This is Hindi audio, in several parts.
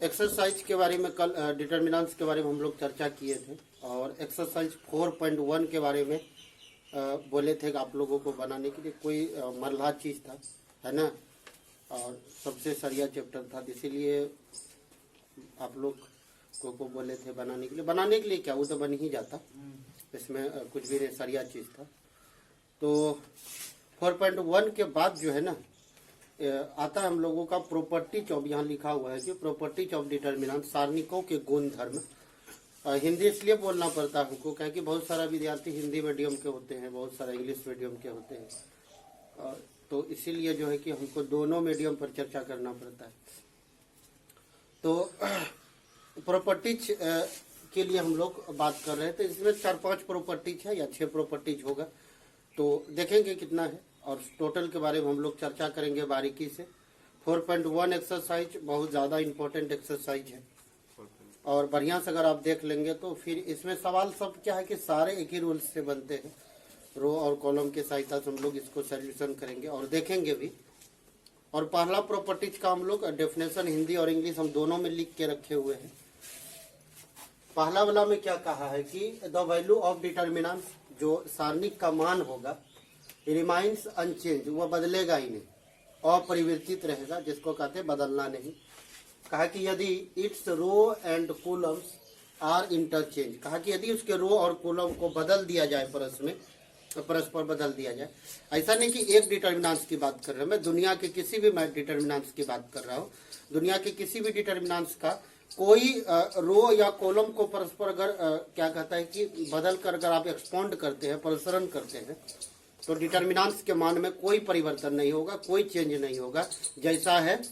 एक्सरसाइज के बारे में कल डिटर्मिनेंट्स के बारे में हम लोग चर्चा किए थे और एक्सरसाइज 4.1 के बारे में बोले थे कि आप लोगों को बनाने के लिए कोई मरला चीज़ था, है ना, और सबसे सरिया चैप्टर था, इसीलिए आप लोग को बोले थे बनाने के लिए। बनाने के लिए क्या, वो तो बन ही जाता, इसमें कुछ भी नहीं, सरिया चीज़ था। तो 4.1 के बाद जो है ना आता है हम लोगों का प्रॉपर्टीज ऑफ, यहाँ लिखा हुआ है कि प्रॉपर्टीज ऑफ डिटर्मिनेंट, सारणिकों के गुण धर्म। हिंदी इसलिए बोलना पड़ता है हमको क्योंकि बहुत सारा विद्यार्थी हिंदी मीडियम के होते हैं, बहुत सारा इंग्लिश मीडियम के होते हैं, तो इसीलिए जो है कि हमको दोनों मीडियम पर चर्चा करना पड़ता है। तो प्रॉपर्टीज के लिए हम लोग बात कर रहे थे, इसमें 4-5 प्रॉपर्टीज है या 6 प्रॉपर्टीज होगा, तो देखेंगे कितना है और टोटल के बारे में हम लोग चर्चा करेंगे बारीकी से। 4.1 एक्सरसाइज बहुत ज़्यादा इम्पोर्टेंट एक्सरसाइज है और बढ़िया से अगर आप देख लेंगे तो फिर इसमें सवाल सब क्या है कि सारे एक ही रूल से बनते हैं, रो और कॉलम की सहायता से हम लोग इसको सॉल्यूशन करेंगे और देखेंगे भी। और पहला प्रॉपर्टीज का हम लोग डेफिनेशन हिंदी और इंग्लिश हम दोनों में लिख के रखे हुए हैं। पहला वाला में क्या कहा है कि द वैल्यू ऑफ डिटर्मिनेंट, जो सारणिक का मान होगा, रिमाइंस अनचेंज, वह बदलेगा ही नहीं, अपरिवर्तित रहेगा, जिसको कहते हैं बदलना नहीं। कहा कि यदि it's row and columns are interchange, कहा कि यदि उसके रो और कॉलम को बदल दिया जाए परस्पर बदल दिया जाए। ऐसा नहीं कि एक डिटर्मिनेंट्स की बात कर रहा हूं मैं, दुनिया के किसी भी मैं डिटर्मिनेंट्स की बात कर रहा हूँ। दुनिया के किसी भी डिटर्मिनेंट्स का कोई रो या कॉलम को परस्पर अगर क्या कहता है कि बदल कर अगर आप एक्सपांड करते हैं, प्रसरण करते हैं, तो डिटर्मिनेंट्स के मान में कोई परिवर्तन नहीं होगा, कोई चेंज नहीं होगा, जैसा है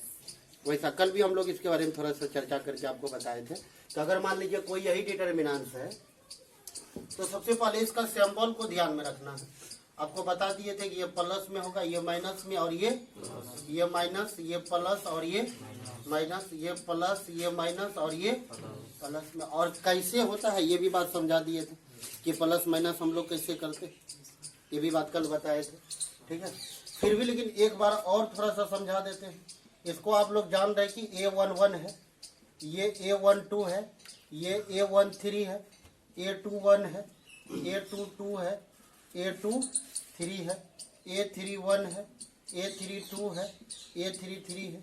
वैसा। कल भी हम लोग इसके बारे में थोड़ा सा चर्चा करके आपको बताए थे कि अगर मान लीजिए कोई यही डिटर्मिनेंट्स है तो सबसे पहले इसका सिंबल को ध्यान में रखना है। आपको बता दिए थे कि ये प्लस में होगा, ये माइनस में, और ये माइनस, ये प्लस और ये माइनस, ये प्लस, ये माइनस और ये प्लस में। और कैसे होता है ये भी बात समझा दिए थे कि प्लस माइनस हम लोग कैसे करते, ये भी बात कल बताए थे, ठीक है। फिर भी लेकिन एक बार और थोड़ा सा समझा देते हैं। इसको आप लोग जान रहे कि A11 है, ये A12 है, ये A13 है, A21 है, A22 है, A23 है, A31 है, A32 है, A33 है,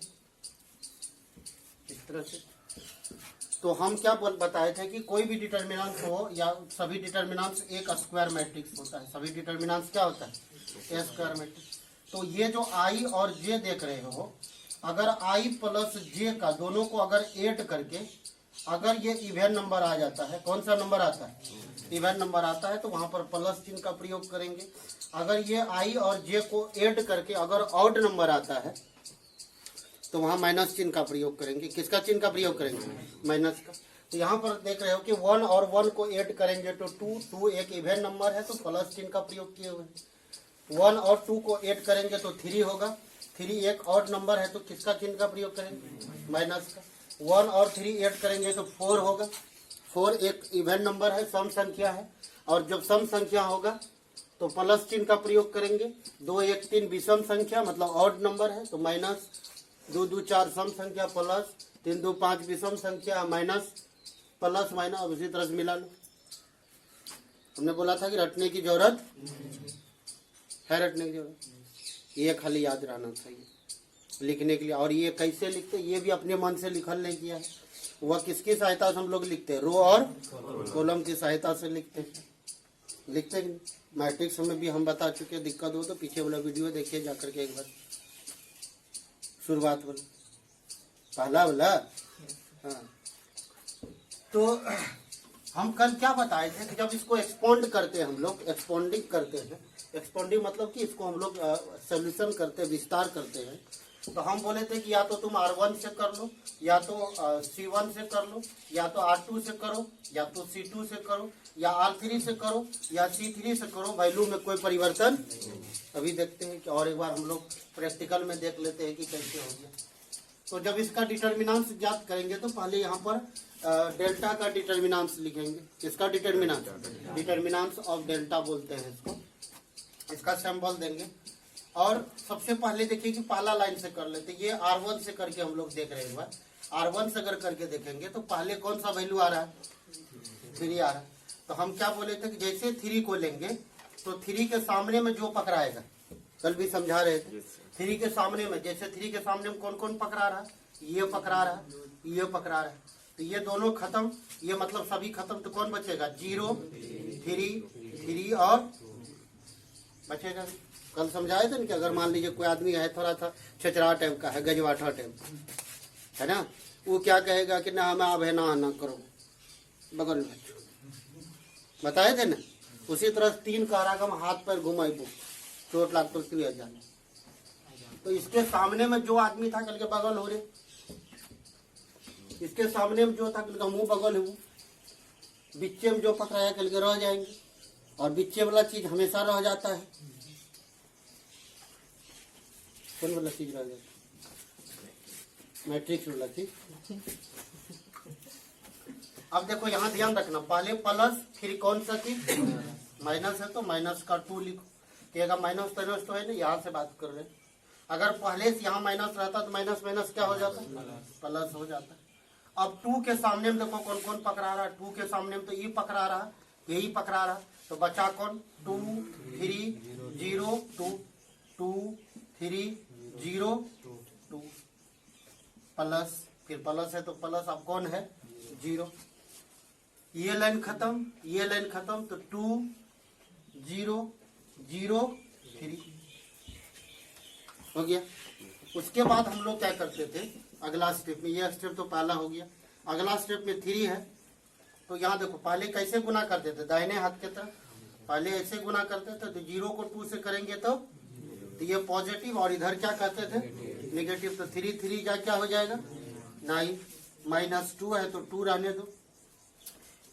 इस तरह से। तो हम क्या बताए थे कि कोई भी डिटर्मिनेंट हो या सभी डिटर्मिनेंट्स एक स्क्वायर मैट्रिक्स होता है। सभी डिटर्मिनेंट्स क्या होता है, ए स्क्वायर मैट्रिक्स। तो ये जो आई और जे देख रहे हो, अगर आई प्लस जे का दोनों को अगर ऐड करके अगर ये इवन नंबर आ जाता है, कौन सा नंबर आता है, इवन नंबर आता है, तो वहां पर प्लस चिन्ह का प्रयोग करेंगे। अगर ये आई और जे को ऐड करके अगर ऑड नंबर आता है तो वहां माइनस चिन्ह का प्रयोग करेंगे। किसका चिन्ह का प्रयोग करेंगे, माइनस का। तो यहाँ पर देख रहे हो कि 1 और 1 को ऐड करेंगे तो 2 एक इवन नंबर है तो प्लस चिन्ह का प्रयोग किए हुए हैं। 1 और 2 को ऐड करेंगे तो 3 होगा, 3 एक ऑड नंबर है तो किसका चिन्ह का प्रयोग करेंगे, माइनस का। 1 और 3 ऐड करेंगे तो 4 होगा, 4 एक इवन नंबर है, सम संख्या है, और जब सम संख्या होगा तो प्लस चिन्ह का प्रयोग करेंगे। 2 एक 3 विषम संख्या मतलब ऑड नंबर है तो माइनस, 2 2 4 सम संख्या प्लस, 3 2 5 विषम संख्या माइनस, प्लस माइनस। अब इसी तरह से मिला लो। हमने बोला था कि रटने की जरूरत है, रटने की जरूरत, ये खाली याद रहना चाहिए लिखने के लिए। और ये कैसे लिखते, ये भी अपने मन से लिखल नहीं किया है, वह किसकी सहायता से हम लोग लिखते हैं, रो और कॉलम की सहायता से लिखते हैं। मैट्रिक्स में भी हम बता चुके हैं, दिक्कत हो तो पीछे वाला वीडियो देखिए जाकर के एक बार, शुरुआत वाला, पहला वाला। हाँ, तो हम कल क्या बताए थे कि जब इसको एक्सपोंड करते हैं हम लोग, एक्सपोंडिंग करते हैं, एक्सपोंडिंग मतलब कि इसको हम लोग सॉल्यूशन करते हैं, विस्तार करते हैं, तो हम बोले थे कि या तो तुम R1 से कर लो, या तो C1 से कर लो, या तो R2 से करो, या तो C2 से करो, या R3 से करो, या C3 से करो, वैल्यू में कोई परिवर्तन। अभी देखते हैं कि और एक बार हम लोग प्रैक्टिकल में देख लेते हैं कि कैसे हो गया। तो जब इसका डिटर्मिनेंट्स ज्ञात करेंगे तो पहले यहाँ पर डेल्टा का डिटर्मिनेंट्स लिखेंगे। इसका डिटर्मिनेंट्स ऑफ डेल्टा बोलते हैं इसको। इसका सिंबल देंगे और सबसे पहले देखिए कि पहला लाइन से कर लेते, ये R1 से करके हम लोग देख रहे हैं। R1 से अगर करके देखेंगे तो पहले कौन सा वैल्यू आ रहा है, 3 आ रहा है। तो हम क्या बोले थे कि जैसे 3 को लेंगे तो 3 के सामने में जो पकड़ाएगा, कल भी समझा रहे थे, 3 के सामने में, जैसे 3 के सामने में कौन कौन पकड़ा रहा है, ये पकड़ा रहा है, ये पकड़ा रहा है, तो ये दोनों खत्म, ये मतलब सभी खत्म, तो कौन बचेगा, 0 3 और बचेगा। कल समझाए थे ना कि अगर मान लीजिए कोई आदमी है थोड़ा सा छचरा टाइप का है, गजवाठा टाइप है ना, वो क्या कहेगा कि ना हमें अब है ना करो, बगल में बताए थे ना। उसी तरह 3 कहरागम हाथ पर घुमाइबो, चोट लाग तो क्रिया जाने। तो इसके सामने में जो आदमी था कल के बगल हो रहे, इसके सामने में जो था कल का मुंह बगल हो, बिच्चे में जो पकड़ाया कल के रह जाएंगे, और बिच्चे वाला चीज हमेशा रह जाता है। कौन वाला चीज रह जाता है, मैट्रिक्स वाला चीज। अब देखो यहाँ ध्यान रखना, पहले प्लस फिर कौन सा चीज माइनस है, तो माइनस का 2 लिखो, कि अगर माइनस तो है ना, यहाँ से बात कर रहे हैं। अगर पहले से यहाँ माइनस रहता तो माइनस माइनस क्या हो जाता, प्लस हो जाता। अब 2 के सामने में देखो कौन कौन पकड़ा रहा है, 2 के सामने में तो ये पकड़ा रहा, यही पकड़ा रहा, तो बचा कौन, 2 3 0 2 2 3 0 2 प्लस, फिर प्लस है तो प्लस, अब कौन है 0, ये लाइन खत्म, ये लाइन खत्म, तो 2 0 0 3 हो गया। उसके बाद हम लोग क्या करते थे अगला स्टेप में, ये स्टेप तो पहला हो गया, अगला स्टेप में 3 है, तो यहाँ देखो पहले कैसे गुना करते थे, दाहिने हाथ के तरफ पहले ऐसे गुना करते थे, तो 0 को 2 से करेंगे तो ये पॉजिटिव, और इधर क्या कहते थे नेगेटिव, तो 3 3 क्या हो जाएगा 9, माइनस 2 है तो 2 रहने दो,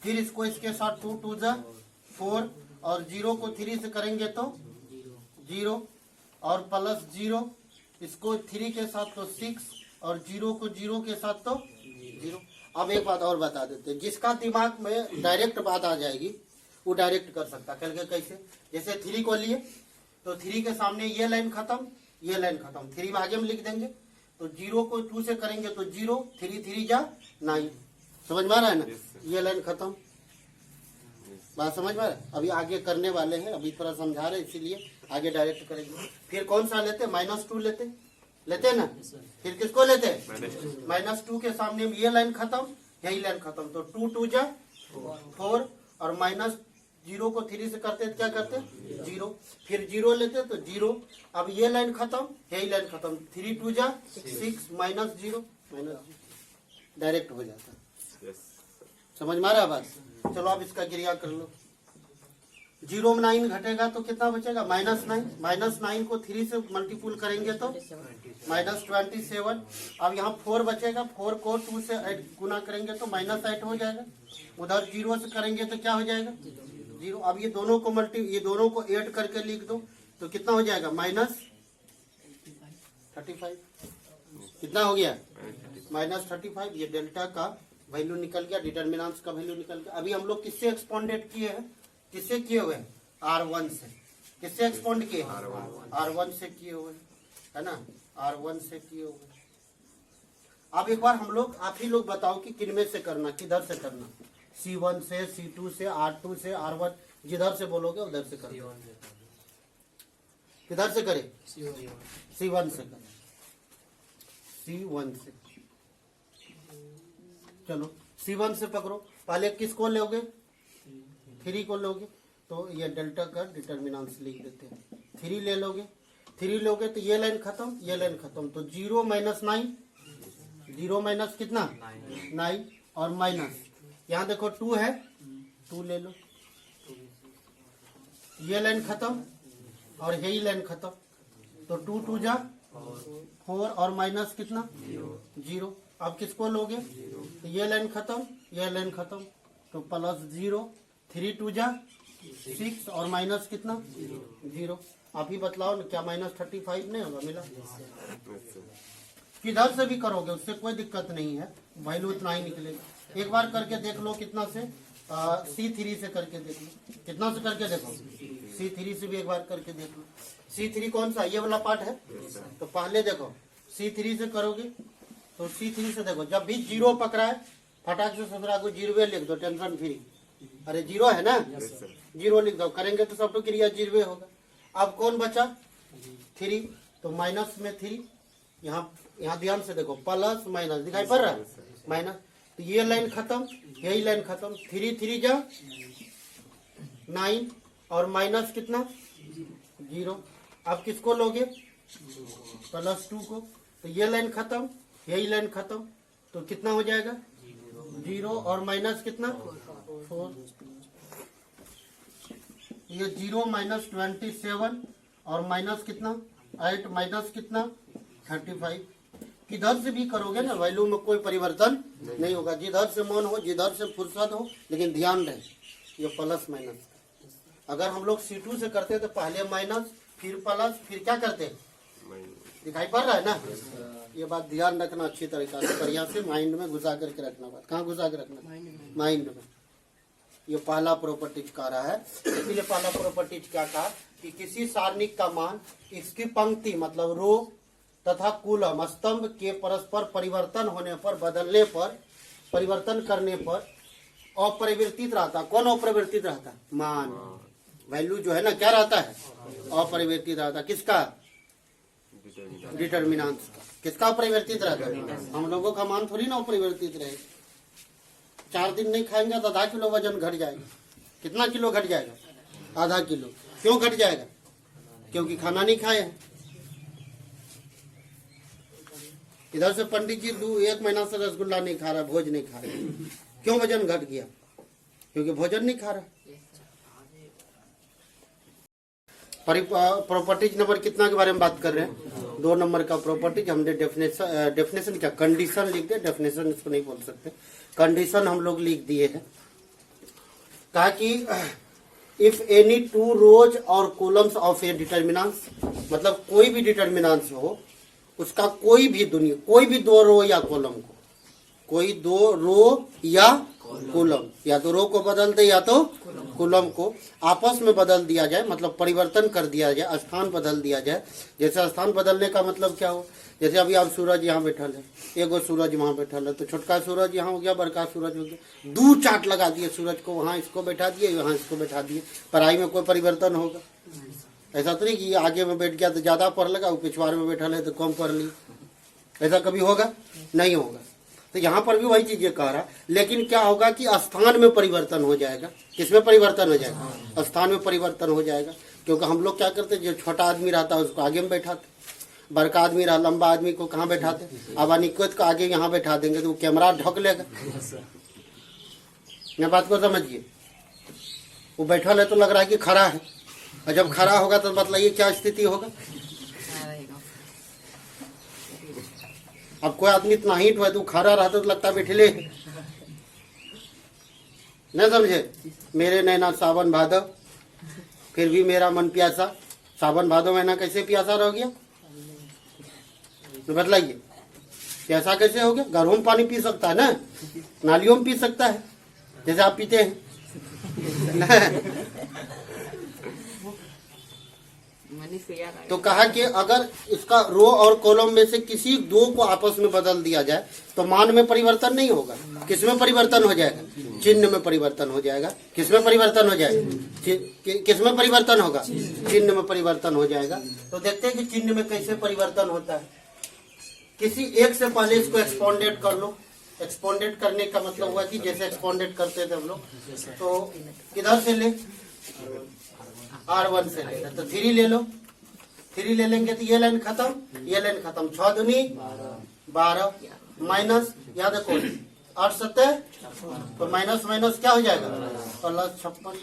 फिर इसको इसके साथ 2 2 जा 4, और 0 को 3 से करेंगे तो 0, और प्लस 0, इसको 3 के साथ तो 6, और 0 को 0 के साथ तो 0। अब एक बात और बता देते हैं, जिसका दिमाग में डायरेक्ट बात आ जाएगी वो डायरेक्ट कर सकता है। कल कैसे, जैसे 3 को लिए तो 3 के सामने ये लाइन खत्म, ये लाइन खत्म, 3 आगे में लिख देंगे, तो 0 को 2 से करेंगे तो 0 3 3 जा 9, समझ में आ रहा है ना, ये लाइन खत्म, बात समझ में आ रहा है। अभी आगे करने वाले हैं, अभी थोड़ा समझा रहे इसीलिए आगे डायरेक्ट करेंगे। फिर कौन सा लेते, -2 लेते ना, फिर किसको लेते, -2 के सामने में ये लाइन खत्म, यही लाइन खत्म, तो 2 2 जा 4, और -0 को 3 से करते क्या करते 0, फिर 0 लेते तो 0, अब ये लाइन खत्म, यही लाइन खत्म, 3 2 जा 6, -0 डायरेक्ट हो जाता है। समझ में आ रहा है बात। चलो अब इसका क्रिया कर लो, 0 में 9 घटेगा तो कितना बचेगा, -9, -9 को 3 से मल्टीपुल करेंगे तो -27। अब यहाँ 4 बचेगा, 4 को 2 से गुना करेंगे तो -8 हो जाएगा, उधर 0 से करेंगे तो क्या हो जाएगा 0। अब ये दोनों को ऐड करके लिख दो तो कितना हो जाएगा, -35। कितना हो गया, -35। ये डेल्टा का वैल्यू निकल गया, डिटर्मिनेंट्स का वैल्यू निकल गया। अभी हम लोग किससे एक्सपोंडेड किए हैं, किससे किए हुए हैं, R1 से। किससे एक्सपोंड किए, R1 से किए हुए है ना, R1 से किए हुए। अब एक बार हम लोग, आप ही लोग बताओ कि किन में से करना, किधर से करना, C1 से, C2 से, R2 से, R1, जिधर से बोलोगे उधर से करना। किधर से करें, C1 से करें, C1 से। चलो C1 से पकड़ो, पहले किसको लोगे, 3 को लोगे, तो ये डेल्टा का डिटर्मिनेंट्स लिख देते हैं। 3 ले लोगे तो ये लाइन खत्म, ये लाइन खत्म, तो 0 - 9, 0 माइनस कितना 9, और माइनस यहाँ देखो 2 है, 2 ले लो, ये लाइन खत्म और यही लाइन खत्म, तो 2 2 जा 4, और माइनस कितना 0। अब किसको लोगे, तो ये लाइन खत्म, ये लाइन खत्म, तो +0, 3 2 जा 6, और माइनस कितना 0। आप ही बतलाओ ना, क्या -35 नहीं होगा, मिला। किधर से भी करोगे उससे कोई दिक्कत नहीं है, वैल्यू इतना ही निकलेगा। एक बार करके देख लो कितना से, C3 से करके देख लो, कितना से करके देखो, C3 से भी एक बार करके देख लो। C3 कौन सा, ये वाला पार्ट है। तो पहले देखो C3 से करोगे तो C3 से देखो, जब भी जीरो पकड़ा है फटाक से 17 को जीरो लिख दो, टेंशन फ्री। अरे जीरो है ना, जीरो लिख दो, करेंगे तो सब तो क्रिया जीरो होगा। अब कौन बचा, 3, तो माइनस में 3, यहाँ ध्यान से देखो, प्लस माइनस दिखाई पड़ रहा है, माइनस, तो ये लाइन खत्म, यही लाइन खत्म। 3 3 जा 9 और माइनस कितना 0। अब किसको लोगे, +2 को, तो ये लाइन खत्म, यही लाइन खत्म, तो कितना हो जाएगा 0 और माइनस कितना 4। ये 0 - 27 और माइनस कितना 8 माइनस कितना 35। किधर से भी करोगे ना वैल्यू में कोई परिवर्तन नहीं होगा, जिधर से मन हो, जिधर से फुर्सत हो, लेकिन ध्यान रहे ये प्लस माइनस। अगर हम लोग C2 से करते तो पहले माइनस फिर प्लस फिर क्या करते, दिखाई पड़ रहा है ना। ये बात ध्यान रखना अच्छी तरीका से, बढ़िया से माइंड में घुसा करके रखना। बात कहाँ घुसा के रखना, माइंड में। ये पहला प्रॉपर्टीज का रहा है, इसीलिए पहला प्रॉपर्टीज क्या कहा कि किसी सारणिक का मान इसकी पंक्ति मतलब रो तथा कॉलम स्तंभ के परस्पर परिवर्तन होने पर, बदलने पर, परिवर्तन करने पर अपरिवर्तित रहता। कौन अपरिवर्तित रहता, मान, वैल्यू जो है ना क्या रहता है, अपरिवर्तित रहता। किसका, डिटर्मिनेंट का। किसका अपरिवर्तित रहता है, हम लोगों का मान थोड़ी ना अपरिवर्तित रहे। 4 दिन नहीं खाएंगे तो आधा किलो वजन घट जाएगा। कितना किलो घट जाएगा, आधा किलो। क्यों घट जाएगा, क्योंकि खाना नहीं खाए हैं। इधर से पंडित जी 1 महीना से रसगुल्ला नहीं खा रहा, भोज नहीं खा रहा, क्यों वजन घट गया, क्योंकि भोजन नहीं खा रहा। प्रॉपर्टीज नंबर कितना के बारे में बात कर रहे हैं, 2 नंबर का प्रॉपर्टीज। हमने डेफिनेशन क्या, कंडीशन लिख दिया, डेफिनेशन इसको नहीं बोल सकते, कंडीशन हम लोग लिख दिए हैं। कहा कि इफ एनी 2 रोज और कॉलम्स ऑफ ए डिटर्मिनेंट्स, मतलब कोई भी डिटर्मिनेंट्स हो, उसका कोई भी 2 रो या कॉलम को, कोई 2 रो या कॉलम, या तो रो को बदल दे या तो कॉलम को आपस में बदल दिया जाए, मतलब परिवर्तन कर दिया जाए, स्थान बदल दिया जाए। जैसे स्थान बदलने का मतलब क्या हो, जैसे अभी आप सूरज यहाँ बैठल है, एगो सूरज वहाँ बैठल है, तो छोटका सूरज यहाँ हो गया, बड़का सूरज हो गया। 2 चार्ट लगा दिए सूरज को, वहाँ इसको बैठा दिए, वहाँ इसको बैठा दिए, पढ़ाई में कोई परिवर्तन होगा, ऐसा तो नहीं कि आगे में बैठ गया तो ज्यादा पढ़ लगा, वो पिछवाड़े में बैठा है तो कम पढ़ ली, ऐसा कभी होगा, नहीं होगा। तो यहाँ पर भी वही चीज ये कह रहा, लेकिन क्या होगा कि स्थान में परिवर्तन हो जाएगा। किसमें परिवर्तन हो जाएगा, स्थान में परिवर्तन हो जाएगा। क्योंकि हम लोग क्या करते, जो छोटा आदमी रहता है उसको आगे में बैठाते, बड़का आदमी रहा, लंबा आदमी को कहाँ बैठाते, अब अनिकेत को आगे यहाँ बैठा देंगे तो वो कैमरा ढक लेगा। मैं बात को समझिए, वो बैठा है तो लग रहा है कि खड़ा है, और जब खड़ा होगा तो मतलब क्या स्थिति होगा। अब कोई आदमी इतना हीट हुआ तो खड़ा रहता तो लगता बैठले, नहीं समझे। मेरे नैना सावन भादव, फिर भी मेरा मन प्यासा। सावन भादव महीना कैसे प्यासा रह गया, तो बतलाइए, प्यासा कैसे हो गया। घरों में पानी पी सकता है ना, नालियों में पी सकता है, जैसे आप पीते हैं। तो कहा कि अगर इसका रो और कॉलम में से किसी 2 को आपस में बदल दिया जाए तो मान में परिवर्तन नहीं होगा। किसमें परिवर्तन हो जाएगा, चिन्ह में परिवर्तन हो जाएगा। किसमें परिवर्तन हो जाएगा, किसमें परिवर्तन होगा, चिन्ह में परिवर्तन हो जाएगा। तो देखते हैं कि चिन्ह में कैसे परिवर्तन होता है। किसी एक से पहले इसको एक्सपोनेंट कर लो। एक्सपोनेंट करने का मतलब हुआ कि जैसे एक्सपोनेंट करते थे हम लोग, तो किधर से ले, R1 से ले, तो 3 ले लो। 3 ले लेंगे तो ये लाइन खत्म, ये लाइन खत्म। 6 दूनी 12 माइनस, याद देखो 8 7, तो माइनस माइनस क्या हो जाएगा, +56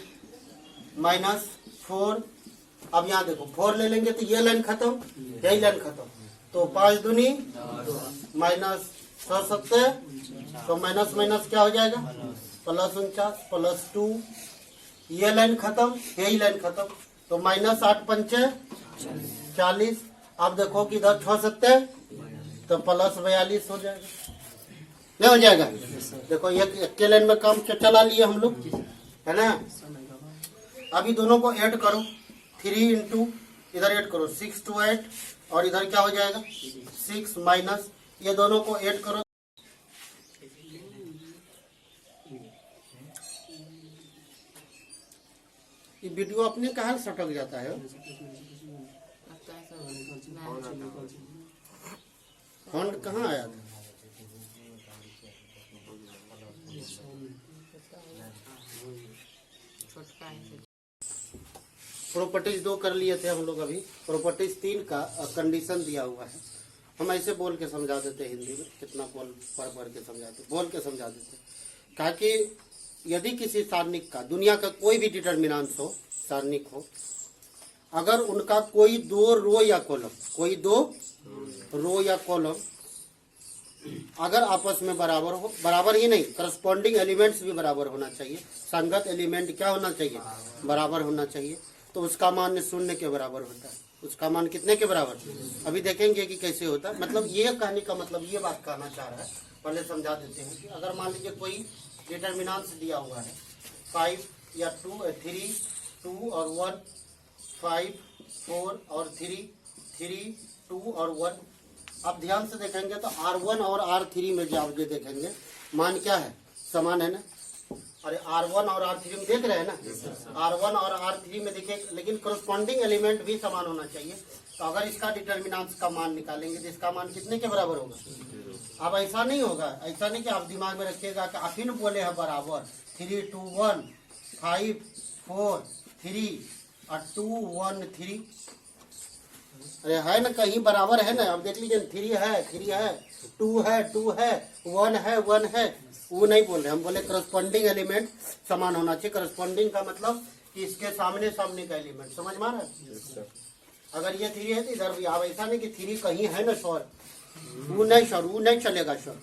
माइनस 4। अब यहाँ देखो 4 ले लेंगे तो ये लाइन खत्म, यही लाइन खत्म, तो 5 दूनी माइनस 6 7, तो माइनस माइनस क्या हो जाएगा, +49 +2, ये लाइन खत्म, यही लाइन खत्म, तो -8 पंचे 40। अब देखो कि इधर 6 7, तो +42 हो जाएगा, नहीं हो जाएगा। देखो एक लाइन में काम चला लिए हम लोग, है ना। अभी दोनों को ऐड करो, 3 इंटू इधर ऐड करो 6 to 8 और इधर क्या हो जाएगा 6 माइनस ये दोनों को ऐड करो। ये वीडियो अपने कहाँ सटक जाता है। फंड कहाँ आया था। प्रॉपर्टीज 2 कर लिए थे हम लोग अभी। प्रॉपर्टीज 3 का कंडीशन दिया हुआ है। हम ऐसे बोल के समझा देते हिंदी में, कितना पढ़ के समझाते, बोल के समझा देते। कहा कि यदि किसी सारणिक का दुनिया का कोई भी डिटर्मिनेंट हो, सारणिक हो, अगर उनका कोई 2 रो या कॉलम, कोई 2 रो या कॉलम अगर आपस में बराबर हो, बराबर ही नहीं करस्पॉन्डिंग एलिमेंट्स भी बराबर होना चाहिए, संगत एलिमेंट क्या होना चाहिए, बराबर होना चाहिए, तो उसका मान 0 के बराबर होता है। उसका मान कितने के बराबर, अभी देखेंगे कि कैसे होता है। मतलब ये कहने का मतलब ये बात कहना चाह रहा है, पहले समझा देते हैं कि अगर मान लीजिए कोई डिटर्मिनेंट्स दिया हुआ है 5 या 2 3 2 और 1 5 4 और 3 3 2 और 1। आप ध्यान से देखेंगे तो R1 और R3 में जो आप देखेंगे मान क्या है, समान है ना। अरे R1 और R3 में देख रहे हैं ना, R1 और R3 में देखिए, लेकिन करस्पॉन्डिंग एलिमेंट भी समान होना चाहिए। तो अगर इसका डिटर्मिनेंट्स का मान निकालेंगे तो इसका मान कितने के बराबर होगा। अब ऐसा नहीं होगा, ऐसा नहीं कि आप दिमाग में रखिएगा कि आप ही बोले हैं बराबर 3 2 1 5 4 3 और 2 1 3। अरे है ना, कहीं बराबर है ना। अब देख लीजिए 3 है 3 है 2 है 2 है 1 है 1 है, वो नहीं बोल रहे, हम बोले करस्पॉन्डिंग एलिमेंट समान होना चाहिए। करस्पॉन्डिंग का मतलब कि इसके सामने सामने का एलिमेंट, समझ में आ रहा है। अगर ये 3 है तो इधर भी, अब ऐसा नहीं कि 3 कहीं है ना सर, वो नहीं चलेगा सर।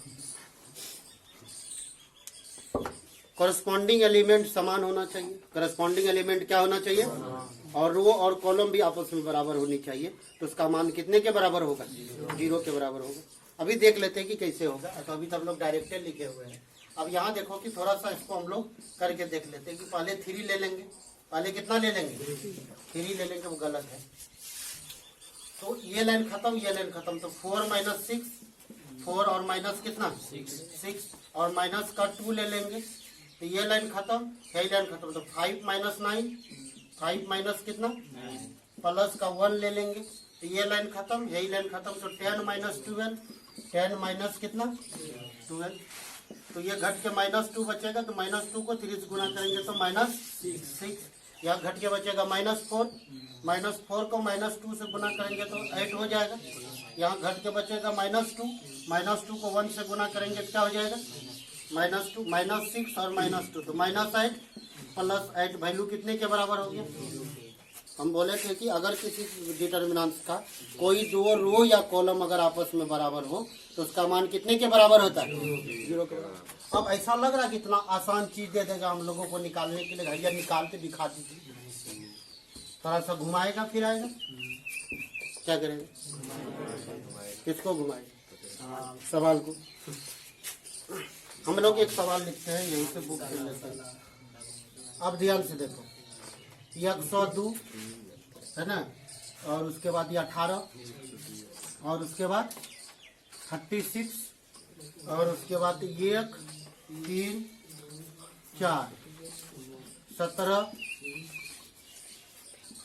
करस्पॉन्डिंग एलिमेंट समान होना चाहिए। करस्पॉन्डिंग एलिमेंट क्या होना चाहिए, और रो और कॉलम भी आपस में बराबर होनी चाहिए। तो उसका मान कितने के बराबर होगा, 0 के बराबर होगा। अभी देख लेते हैं कि कैसे होगा। तो अभी तो हम लोग डायरेक्ट लिखे हुए हैं। अब यहाँ देखो कि थोड़ा सा इसको हम लोग करके देख लेते हैं कि पहले 3 ले लेंगे। पहले कितना ले लेंगे, 3 ले लेंगे, वो गलत है। तो ये लाइन खत्म, ये लाइन खत्म, तो 4 - 6 4 और माइनस कितना 6 और माइनस का 2 ले लेंगे तो ये लाइन खत्म, यही लाइन खत्म। तो 5 - 9 5 माइनस कितना प्लस का 1 ले लेंगे तो ये लाइन खत्म, यही लाइन खत्म। तो 10 - 12 10 माइनस कितना 12। तो ये घट के -2 बचेगा, तो -2 को 3 से गुना करेंगे तो -6। यहाँ घट के बचेगा -4 -4 को -2 से गुना करेंगे तो 8 हो जाएगा। यहाँ घट के बचेगा -2 को 1 से गुना करेंगे तो क्या हो जाएगा -2 -6 और -2 तो -8 प्लस 8 वैल्यू कितने के बराबर हो गया। हम बोले थे कि अगर किसी डिटर्मिनेंट्स का कोई 2 रो या कॉलम अगर आपस में बराबर हो तो उसका मान कितने के बराबर होता है, 0 के बराबर। अब ऐसा लग रहा है कितना आसान चीज दे देगा हम लोगों को निकालने के लिए। भैया निकालते दिखा दीजिए, थोड़ा सा घुमाएगा फिर आएगा, क्या करेंगे, किसको घुमाएगा, सवाल को। हम लोग एक सवाल लिखते हैं, यहीं से बुक कर लेते हैं। अब ध्यान से देखो, ये 102 है ना, और उसके बाद ये 18 और उसके बाद 36 और उसके बाद 1 3 4 17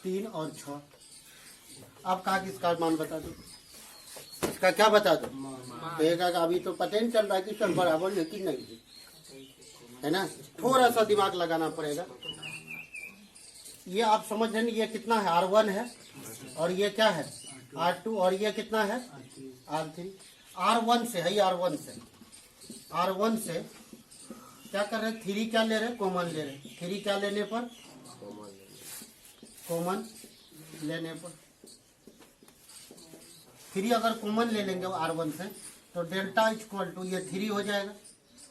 3 और 6। अब कहा कि इसका मान बता दो, इसका क्या बता दो। कहेगा कि अभी तो पता नहीं चल रहा है कि सब बराबर लेकिन नहीं है ना, थोड़ा सा दिमाग लगाना पड़ेगा। ये आप समझ रहे हैं, ये कितना है R1 है और ये क्या है R2 और ये कितना है R3। R1 से है, R1 से क्या कर रहे हैं, 3 क्या ले रहे हैं, कॉमन ले रहे हैं। 3 क्या लेने पर, कॉमन लेने पर 3 अगर कॉमन ले लेंगे R1 से तो डेल्टा इक्वल टू ये 3 हो जाएगा।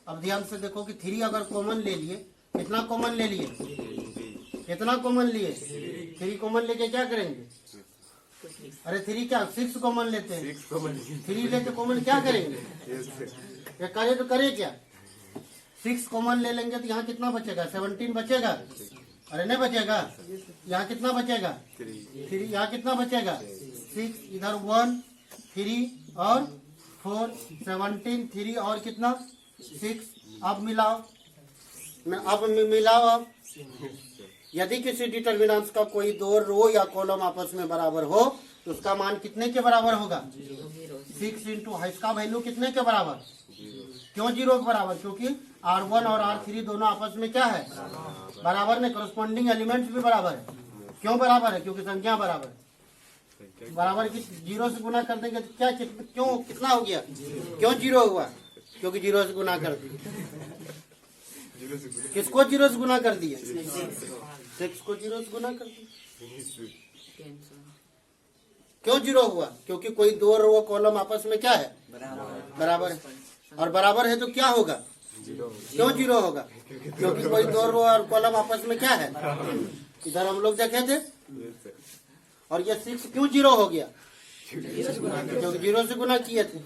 अब ध्यान से देखो कि 3 अगर कॉमन ले लिए, कितना कॉमन ले लिए, कितना कॉमन लिए, 3 कॉमन लेके क्या करेंगे, अरे 3 क्या 6 कॉमन लेते हैं, 3 लेके कॉमन क्या करेंगे, ये करे तो करे क्या, 6 कॉमन ले लेंगे तो यहाँ कितना बचेगा 17 बचेगा। अरे नहीं बचेगा, यहाँ कितना बचेगा 3, यहाँ कितना बचेगा 6, इधर 1 3 और 4 17 3 और कितना 6। अब मिलाओ, अब मिलाओ। अब यदि किसी डिटर्मिनेंट्स का कोई दो रो या कॉलम आपस में बराबर हो तो उसका मान कितने के बराबर होगा 6 इंटू इसका वैल्यू कितने के बराबर, क्यों 0 के बराबर, क्योंकि R1 और R3 दोनों आपस में क्या है बराबर में, करस्पॉन्डिंग एलिमेंट्स भी बराबर है। क्यों बराबर है, क्योंकि संख्या बराबर है। बराबर की 0 से गुना कर देंगे तो क्या क्यों कितना हो गया, क्यों 0 हुआ, क्योंकि 0 से गुना कर दिए। किसको 0 से गुना कर दिए, 6 को 0 से गुना कर दिए। क्यों 0 हुआ, क्योंकि कोई दो रो कॉलम आपस में क्या है बराबर है, और बराबर है तो क्या होगा, क्यों 0 होगा, क्योंकि कोई दो रो और कॉलम आपस में क्या है, इधर हम लोग देखे थे। और ये 6 क्यों 0 हो गया, क्योंकि 0 से गुना किए थे।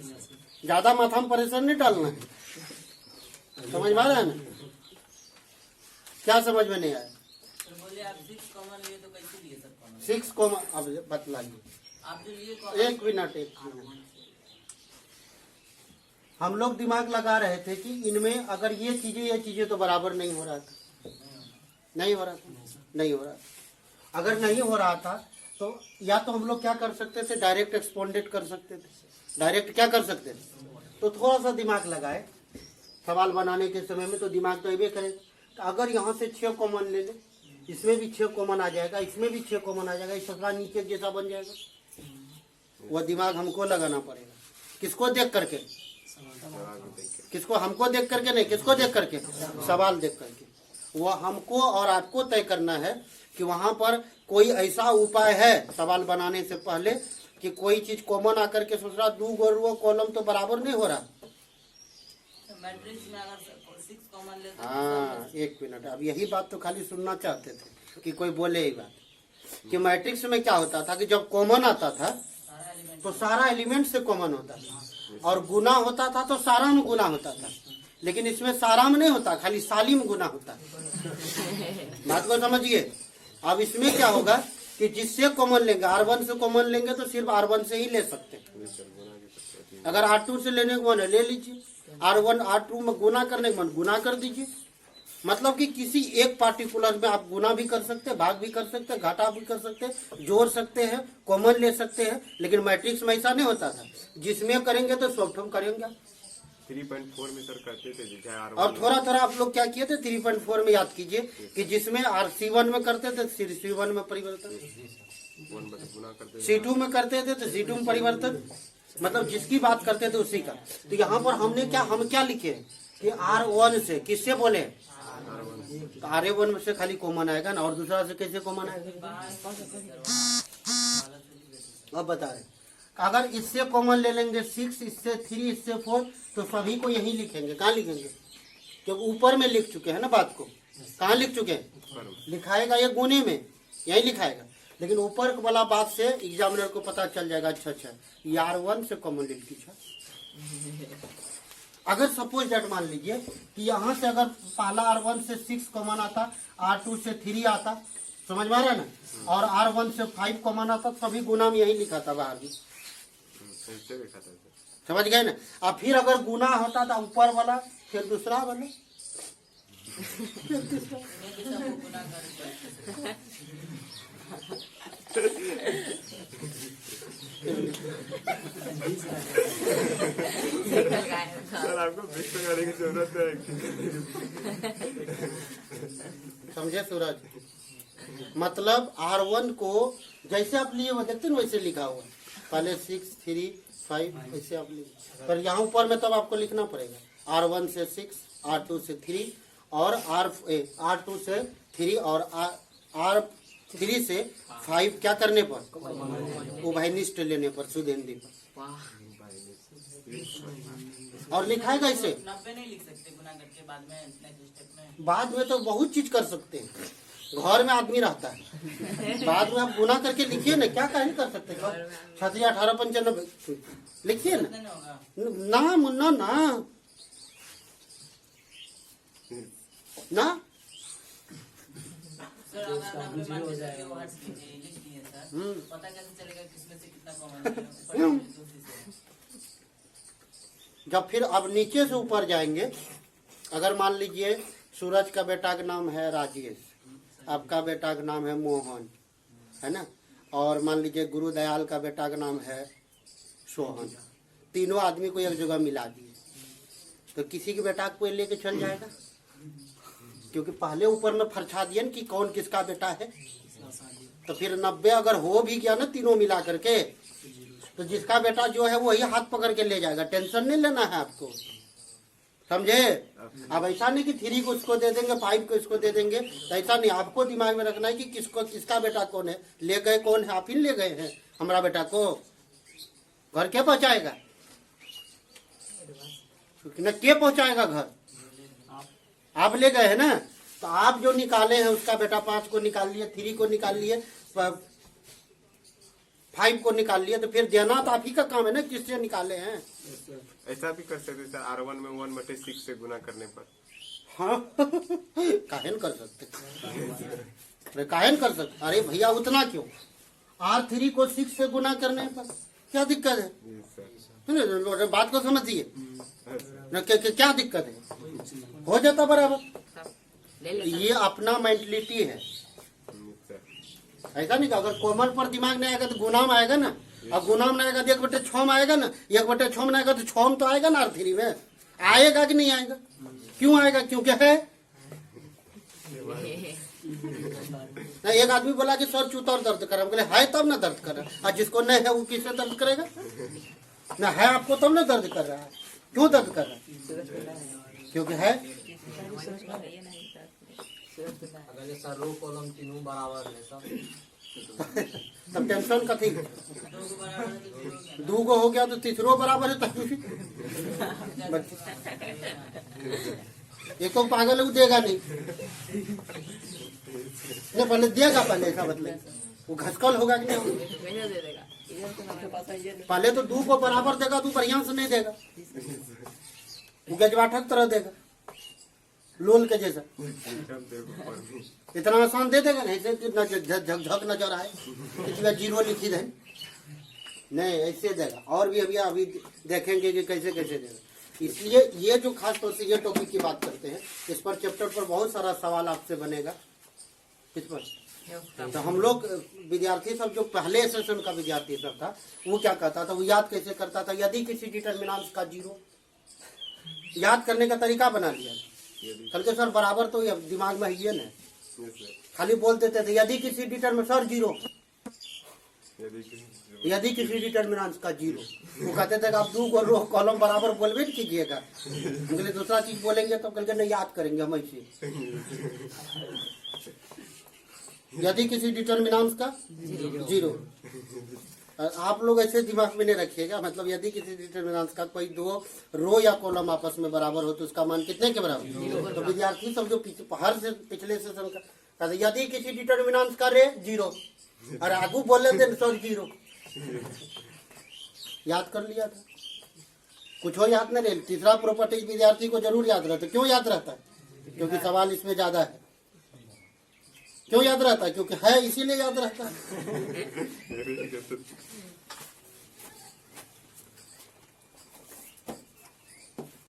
ज्यादा माथा में परेशान नहीं डालना है, समझ में आ रहा है ना, क्या समझ में नहीं आया। बोले आप 6 कॉमन लिए तो कैसे लिए सब कॉमन, 6 कॉमन, अब बतलाइए, आप जो लिए एक मिनट। हम लोग दिमाग लगा रहे थे कि इनमें अगर ये चीजें तो बराबर नहीं हो रहा था, नहीं हो रहा था। अगर नहीं हो रहा था तो या तो हम लोग क्या कर सकते थे, डायरेक्ट एक्सपोनेंट कर सकते थे। डायरेक्ट क्या कर सकते थे, तो थोड़ा सा दिमाग लगाए सवाल बनाने के समय में, तो दिमाग तो ये करे। तो अगर यहाँ से 6 कॉमन ले ले, इसमें भी 6 कॉमन आ जाएगा, इसमें भी 6 कॉमन आ जाएगा, इस ससुरा नीचे जैसा बन जाएगा। वह दिमाग हमको लगाना पड़ेगा, किसको देख करके, किसको, हमको देख करके नहीं, किसको देख करके, सवाल देख करके। वह हमको और आपको तय करना है कि वहां पर कोई ऐसा उपाय है सवाल बनाने से पहले कि कोई चीज कॉमन आकर के सोच रहा 2 रो कॉलम तो बराबर नहीं हो रहा। मैट्रिक्स में अगर 6 कॉमन ले तो हाँ, एक मिनट, अब यही बात तो खाली सुनना चाहते थे कि कोई बोले ये बात कि मैट्रिक्स में क्या होता था कि जब कॉमन आता था सारा एलिमेंट तो सारा एलिमेंट से कॉमन होता था, और गुना होता था तो सारा में गुना होता था। लेकिन इसमें सारा में नहीं होता, खाली साली में गुना होता है। बात को समझिए। अब इसमें क्या होगा कि जिससे कॉमन लेंगे, R1 से कॉमन लेंगे तो सिर्फ R1 से ही ले सकते हैं। अगर R2 से लेने को मन है ले लीजिए, R1 R2 में गुना करने के मन गुना कर दीजिए। मतलब कि किसी एक पार्टिकुलर में आप गुना भी कर सकते हैं, भाग भी कर सकते हैं, घाटा भी कर सकते हैं, जोड़ सकते हैं, कॉमन ले सकते हैं। लेकिन मैट्रिक्स में ऐसा नहीं होता था, जिसमें करेंगे तो सब करेंगे। 3.4 में सर करते थे जैसे और थोड़ा थोड़ा आप लोग क्या किए थे 3.4 में, याद कीजिए कि जिसमें C1 में करते थे C1 में परिवर्तन, गुना करते C2 में करते थे तो C2 में परिवर्तन, मतलब जिसकी बात करते थे उसी का। तो यहाँ पर हम क्या लिखे कि R1 से किससे बोले, R1 से खाली कॉमन आएगा ना, और दूसरा से कैसे कॉमन आएगा। अब बता रहे अगर इससे कॉमन ले लेंगे 6, इससे 3, इससे 4, तो सभी को यही लिखेंगे। कहाँ लिखेंगे, क्योंकि ऊपर में लिख चुके हैं ना बात को। कहाँ लिख चुके हैं, लिखाएगा ये गुने में, यही लिखाएगा। लेकिन ऊपर वाला बात से एग्जामिनर को पता चल जाएगा, अच्छा ये R1 से कॉमन ले लीजिए। अगर सपोज दैट मान लीजिए कि यहाँ से अगर पहला R1 से 6 कॉमन आता, R2 से 3 आता, समझ में आ रहा है ना, और R1 से 5 कॉमन आता, सभी गुना में यही लिखा था बाहर भी, समझ गए ना। अब फिर अगर गुना होता था ऊपर वाला फिर दूसरा वाला, गुना कर सर आपको विश्व करने की जरूरत है। समझे सूरज। मतलब R1 को जैसे आप लिए वो देखते हैं वैसे लिखा हुआ, पहले 6, 3, 5 ऐसे आप लिए, पर यहाँ ऊपर में तब आपको लिखना पड़ेगा R1 से 6, R2 से 3 और R2 से 3 और R3 से 5 क्या करने पर, उभयनिष्ठ लेने पर, शुद्ध हिंदी पर। और लिखाएगा इसे 90 नहीं लिख सकते गुना करके बाद में नेक्स्ट स्टेप में। बाद में तो बहुत चीज कर सकते हैं, घर में आदमी रहता है, बाद में आप गुना करके लिखिए ना, क्या नहीं कर सकते। 36, 18, 95 लिखिए ना, नहीं होगा ना मुन्ना ना सर अगर नाम पे मान के चलिए वो हट लिख दिए सर, पता कैसे चलेगा किसमें से कितना कॉमन है? जब फिर अब नीचे से ऊपर जाएंगे, अगर मान लीजिए सूरज का बेटा का नाम है राजेश, आपका बेटा का नाम है मोहन, है ना, और मान लीजिए गुरुदयाल का बेटा का नाम है सोहन, तीनों आदमी को एक जगह मिला दिए, तो किसी के बेटा को लेके चल जाएगा? क्योंकि पहले ऊपर में फरछा दिए कि कौन किसका बेटा है। तो फिर 90 अगर हो भी गया ना तीनों मिला करके, तो जिसका बेटा जो है वही हाथ पकड़ के ले जाएगा, टेंशन नहीं लेना है आपको, समझे? अब ऐसा नहीं कि 3 को उसको दे देंगे, 5 को इसको दे देंगे, तो ऐसा नहीं, आपको दिमाग में रखना है कि किसको किसका बेटा कौन है, ले गए कौन है, आप ही ले गए हैं हमारा बेटा को, घर के पहुंचाएगा? न के पहुंचाएगा घर, आप ले गए हैं ना, तो आप जो निकाले हैं उसका बेटा 5 को निकाल लिए, 3 को निकाल लिए, 5 को निकाल लिए, तो फिर देना तो आप ही का काम है ना, किससे निकाले हैं। ऐसा भी कर सकते सर, R1 में 1/6 से गुना करने पर। हाँ काहे न कर सकते, अरे काहे न कर सकते, अरे भैया उतना क्यों, R3 को 6 से गुना करने पर क्या दिक्कत है? सर बात को समझिए, क्या दिक्कत है, हो जाता बराबर। ये अपना मेंटलिटी है, ऐसा नहीं कि अगर कोमल पर दिमाग नहीं आएगा तो गुनाम आएगा ना, और गुनाम नहीं आएगा तो 1/6 आएगा ना, 1/6 में आएगा तो 6 तो आएगा ना, R3 में आएगा कि नहीं आएगा? क्यों आएगा? क्योंकि है ना। एक आदमी बोला कि सर चूता और दर्द कर, हम बोले है तब ना दर्द कर रहा है, और जिसको नहीं है वो किससे दर्द करेगा? ना है आपको तब ना दर्द कर रहा है, क्यों दर्द कर रहा है? क्योंकि है। अगर ये सर रो कॉलम तीनों बराबर है तब टेंशन का थी, 2 को हो गया तो तीसरो बराबर है, तब एक तो पागल है वो देगा नहीं, पहले देगा, पहले ऐसा मतलब वो घसकल होगा कि नहीं, पहले तो 2 को बराबर देगा, तू बढ़िया से नहीं देगा, वो गजबाठक तरह देगा, लोल के जैसा, इतना आसान दे देगा नहीं, झकझक नजर आए, इसमें 0 लिखी दे, नहीं ऐसे देगा। और भी अभी देखेंगे कि कैसे कैसे देगा। इसलिए ये जो खास तौर से ये टॉपिक की बात करते हैं, इस पर चैप्टर पर बहुत सारा सवाल आपसे बनेगा, इस पर। तो हम लोग विद्यार्थी सब जो पहले सेशन का विद्यार्थी सब था, वो क्या कहता था, वो याद कैसे करता था, यदि किसी डिटर्मिनेंट का 0, याद करने का तरीका बना लिया, कल के सर बराबर तो ये दिमाग में है ना, खाली बोल देते थे यदि किसी डिटर्मिनेंट सर 0, यदि किसी डिटर्मिनेंट का 0, वो कहते थे कि आप 2 को रो कॉलम बराबर बोलबे नहीं कीजिएगा, बोले दूसरा चीज बोलेंगे तो कल के नहीं याद करेंगे हम ऐसे। यदि किसी डिटर्मिनेंट का 0, आप लोग ऐसे दिमाग में नहीं रखिएगा, मतलब यदि किसी डिटर्मिनेंट का कोई 2 रो या कॉलम आपस में बराबर हो तो उसका मान कितने के बराबर? तो विद्यार्थी सब जो पिछले सेशन का यदि किसी डिटर्मिनेंट का रे 0 और आगू बोले थे सर 0, याद कर लिया था, कुछ हो याद नहीं रहे। तीसरा प्रॉपर्टी विद्यार्थी को जरूर याद रहता है। क्यों याद रहता है? क्योंकि सवाल इसमें ज्यादा है। क्यों याद रहता है? क्योंकि है इसीलिए याद रहता है।